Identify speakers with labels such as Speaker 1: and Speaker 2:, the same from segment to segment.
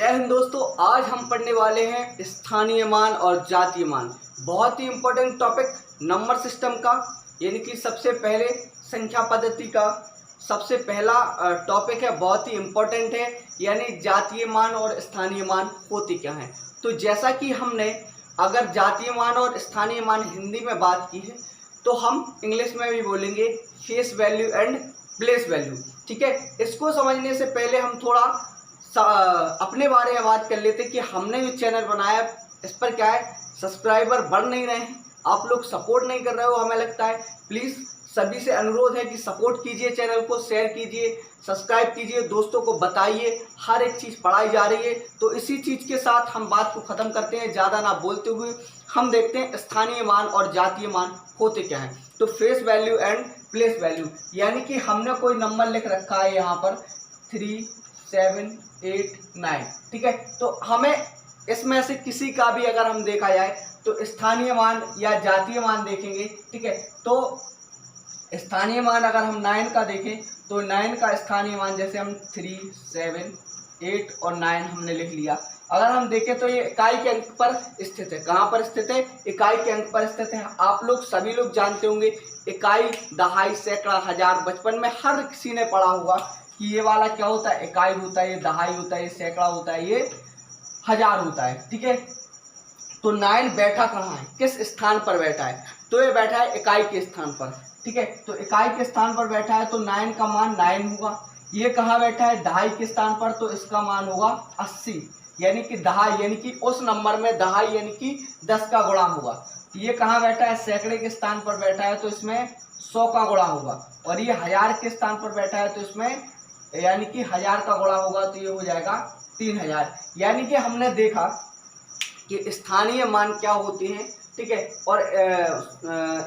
Speaker 1: जय हिंद दोस्तों। आज हम पढ़ने वाले हैं स्थानीय मान और जातीय मान। बहुत ही इम्पोर्टेंट टॉपिक नंबर सिस्टम का, यानी कि सबसे पहले संख्या पद्धति का सबसे पहला टॉपिक है, बहुत ही इम्पोर्टेंट है। यानी जातीय मान और स्थानीय मान होते क्या हैं। तो जैसा कि हमने अगर जातीय मान और स्थानीय मान हिंदी में बात की है तो हम इंग्लिश में भी बोलेंगे face value and place value. ठीक है, इसको समझने से पहले हम थोड़ा अपने बारे में बात कर लेते कि हमने जो चैनल बनाया इस पर क्या है, सब्सक्राइबर बढ़ नहीं रहे हैं, आप लोग सपोर्ट नहीं कर रहे हो। हमें लगता है प्लीज़ सभी से अनुरोध है कि सपोर्ट कीजिए, चैनल को शेयर कीजिए, सब्सक्राइब कीजिए, दोस्तों को बताइए। हर एक चीज़ पढ़ाई जा रही है। तो इसी चीज़ के साथ हम बात को ख़त्म करते हैं, ज़्यादा ना बोलते हुए हम देखते हैं स्थानीय मान और जातीय मान होते क्या हैं। तो face value and place value, यानी कि हमने कोई नंबर लिख रखा है यहाँ पर 3, 7, 8, 9। ठीक है, तो हमें इसमें से किसी का भी अगर हम देखा जाए तो स्थानीय मान या जातीय मान देखेंगे। ठीक है, तो स्थानीय मान अगर हम 9 का देखें तो 9 का स्थानीय मान, जैसे हम 3, 7, 8 और 9 हमने लिख लिया। अगर हम देखें तो ये इकाई के अंक पर स्थित है। कहाँ पर स्थित है? इकाई के अंक पर स्थित है। आप लोग सभी लोग जानते होंगे इकाई, दहाई, सैकड़ा, हजार। बचपन में हर किसी ने पढ़ा होगा कि ये वाला क्या होता है, इकाई होता है, ये दहाई होता है, ये सैकड़ा होता है, ये हजार होता है। ठीक है, तो 9 बैठा कहाँ है, किस स्थान पर बैठा है? तो ये बैठा है इकाई के स्थान पर। ठीक है, तो इकाई के स्थान पर बैठा है तो 9 का मान 9 होगा। ये कहाँ बैठा है? दहाई के स्थान पर, तो इसका मान होगा 80, यानी कि दहाई, यानी कि उस नंबर में दहाई यानी कि 10 का गुणा होगा। ये कहाँ बैठा है? सैकड़े के स्थान पर बैठा है तो इसमें 100 का गुणा होगा। और ये हजार के स्थान पर बैठा है तो इसमें यानी कि 1000 का गुणा होगा, तो ये हो जाएगा 3000। यानी कि हमने देखा कि स्थानीय मान क्या होते हैं। ठीक है, और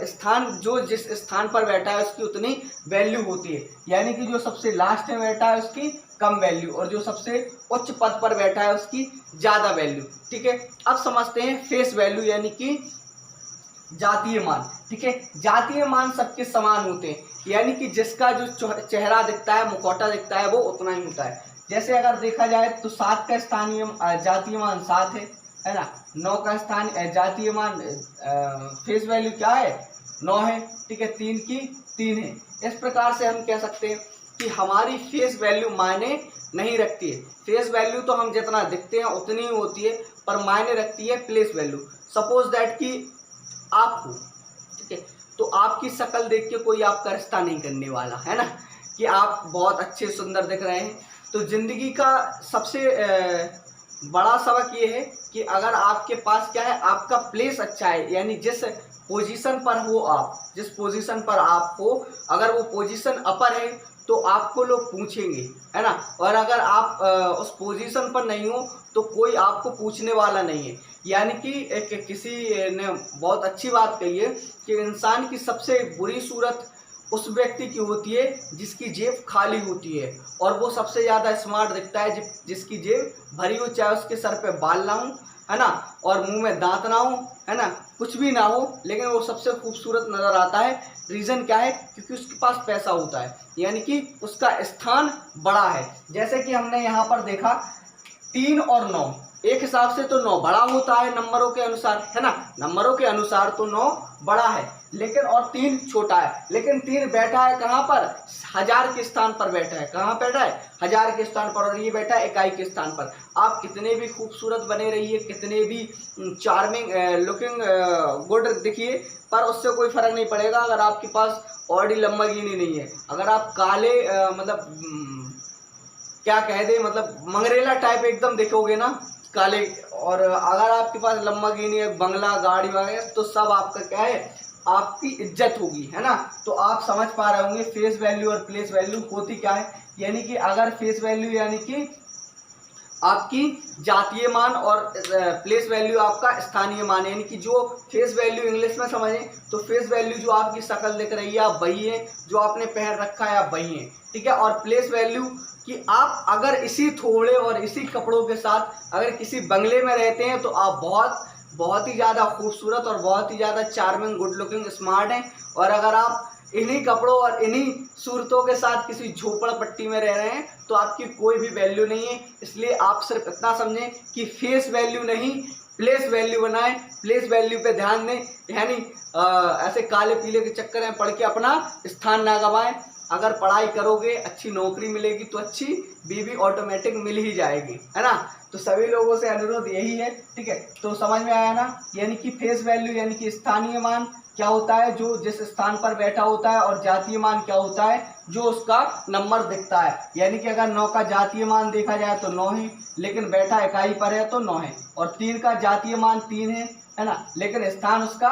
Speaker 1: स्थान, जो जिस स्थान पर बैठा है उसकी उतनी वैल्यू होती है, यानी कि जो सबसे लास्ट में बैठा है उसकी कम वैल्यू और जो सबसे उच्च पद पर बैठा है उसकी ज़्यादा वैल्यू। ठीक है, अब समझते हैं फेस वैल्यू यानी कि जातीय मान। ठीक है, जातीय मान सबके समान होते हैं, यानी कि जिसका जो चेहरा दिखता है, मुखौटा दिखता है, वो उतना ही होता है। जैसे अगर देखा जाए तो 7 का स्थानीय जातीय मान 7 है ना। 9 का स्थान जातीय मान फेस वैल्यू क्या है? 9 है। ठीक है, 3 की 3 है। इस प्रकार से हम कह सकते हैं कि हमारी फेस वैल्यू मायने नहीं रखती है। फेस वैल्यू तो हम जितना दिखते हैं उतनी ही होती है, पर मायने रखती है प्लेस वैल्यू। सपोज दैट कि आप हो, ठीक है, तो आपकी शक्ल देख के कोई आपका रिश्ता नहीं करने वाला है ना, कि आप बहुत अच्छे सुंदर दिख रहे हैं। तो जिंदगी का सबसे बड़ा सबक ये है कि अगर आपके पास क्या है, आपका प्लेस अच्छा है, यानी जिस पोजीशन पर हो आप, जिस पोजीशन पर आप हो, अगर वो पोजीशन अपर है तो आपको लोग पूछेंगे, है ना। और अगर आप उस पोजीशन पर नहीं हो तो कोई आपको पूछने वाला नहीं है। यानी कि किसी ने बहुत अच्छी बात कही है कि इंसान की सबसे बुरी सूरत उस व्यक्ति की होती है जिसकी जेब खाली होती है, और वो सबसे ज़्यादा स्मार्ट दिखता है जिसकी जेब भरी हो, चाहे उसके सर पे बाल ना हो, है ना, और मुंह में दांत ना हो, है ना, कुछ भी ना हो, लेकिन वो सबसे खूबसूरत नज़र आता है। रीज़न क्या है? क्योंकि उसके पास पैसा होता है, यानी कि उसका स्थान बड़ा है। जैसे कि हमने यहाँ पर देखा 3 और 9, एक हिसाब से तो 9 बड़ा होता है नंबरों के अनुसार, है ना। नंबरों के अनुसार तो 9 बड़ा है, लेकिन और 3 छोटा है। लेकिन 3 बैठा है कहाँ पर? हजार के स्थान पर बैठा है। कहाँ बैठा है? हजार के स्थान पर। और ये बैठा है इकाई के स्थान पर। आप कितने भी खूबसूरत बने रहिए, कितने भी चार्मिंग लुकिंग गुड दिखिए, पर उससे कोई फर्क नहीं पड़ेगा अगर आपके पास ऑडी लंबरगिनी नहीं है। अगर आप काले क्या कह दे, मतलब मंगरेला टाइप एकदम दिखोगे ना, काले, और अगर आपके पास लंबरगिनी है, बंगला, गाड़ी वगैरह, तो सब आपका क्या है, आपकी इज्जत होगी, है ना। तो आप समझ पा रहे होंगे फेस वैल्यू और प्लेस वैल्यू होती क्या है। यानी कि अगर फेस वैल्यू यानी कि आपकी जातीय मान और प्लेस वैल्यू आपका स्थानीय मान, यानी कि जो फेस वैल्यू इंग्लिश में समझें तो फेस वैल्यू जो आपकी शक्ल दिख रही है आप वही है, जो आपने पहन रखा है आप वही है। ठीक है, और प्लेस वैल्यू कि आप अगर इसी थोड़े और इसी कपड़ों के साथ अगर किसी बंगले में रहते हैं तो आप बहुत ही ज़्यादा खूबसूरत और बहुत ही ज़्यादा चार्मिंग, गुड लुकिंग, स्मार्ट हैं। और अगर आप इन्हीं कपड़ों और इन्हीं सूरतों के साथ किसी झोपड़पट्टी में रह रहे हैं तो आपकी कोई भी वैल्यू नहीं है। इसलिए आप सिर्फ इतना समझें कि फेस वैल्यू नहीं प्लेस वैल्यू बनाएं, प्लेस वैल्यू पे ध्यान दें, यानी ऐसे काले पीले के चक्कर में पढ़ के अपना स्थान ना गंवाएं। अगर पढ़ाई करोगे अच्छी नौकरी मिलेगी तो अच्छी बीवी ऑटोमेटिक मिल ही जाएगी, है ना। तो सभी लोगों से अनुरोध यही है, ठीक है। तो समझ में आया ना, यानी कि फेस वैल्यू यानी कि स्थानीय मान क्या होता है, जो जिस स्थान पर बैठा होता है, और जातीय मान क्या होता है, जो उसका नंबर दिखता है। यानी कि अगर 9 का जातीय मान देखा जाए तो 9 है, लेकिन बैठा इकाई पर है तो 9 है। और 3 का जातीय मान 3 है ना, लेकिन स्थान उसका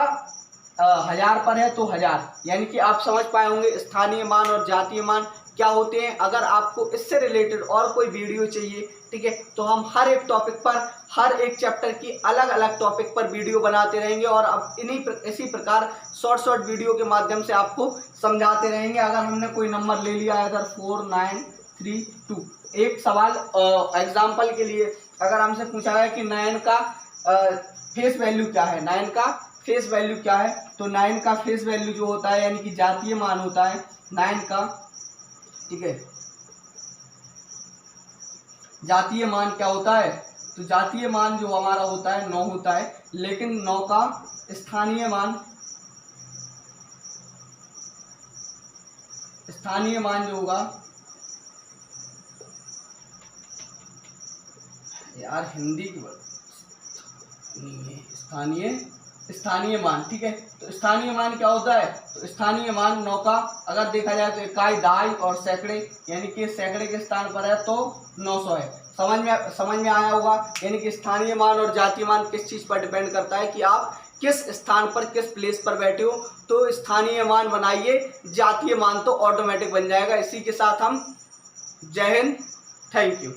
Speaker 1: 1000 पर है तो 1000। यानी कि आप समझ पाए होंगे स्थानीय मान और जातीय मान क्या होते हैं। अगर आपको इससे रिलेटेड और कोई वीडियो चाहिए, ठीक है, तो हम हर एक टॉपिक पर, हर एक चैप्टर की अलग अलग टॉपिक पर वीडियो बनाते रहेंगे और अब इसी प्रकार शॉर्ट वीडियो के माध्यम से आपको समझाते रहेंगे। अगर हमने कोई नंबर ले लिया है इधर 4932, एक सवाल एग्जाम्पल के लिए अगर हमसे पूछा है कि 9 का फेस वैल्यू क्या है, 9 का फेस वैल्यू क्या है, तो 9 का फेस वैल्यू जो होता है यानी कि जातीय मान होता है 9 का, ठीक है। जातीय मान क्या होता है, तो जातीय मान जो हमारा होता है 9 होता है, लेकिन 9 का स्थानीय मान जो होगा, यार हिंदी की नहीं है, स्थानीय मान, ठीक है। तो स्थानीय मान क्या होता है, तो स्थानीय मान 9 का अगर देखा जाए तो इकाई, दहाई और सैकड़े, यानी कि सैकड़े के स्थान पर है तो 900 है। समझ में आया होगा। यानी कि स्थानीय मान और जातीय मान किस चीज़ पर डिपेंड करता है कि आप किस स्थान पर, किस प्लेस पर बैठे हो। तो स्थानीय मान बनाइए, जातीय मान तो ऑटोमेटिक बन जाएगा। इसी के साथ हम जय हिंद, थैंक यू।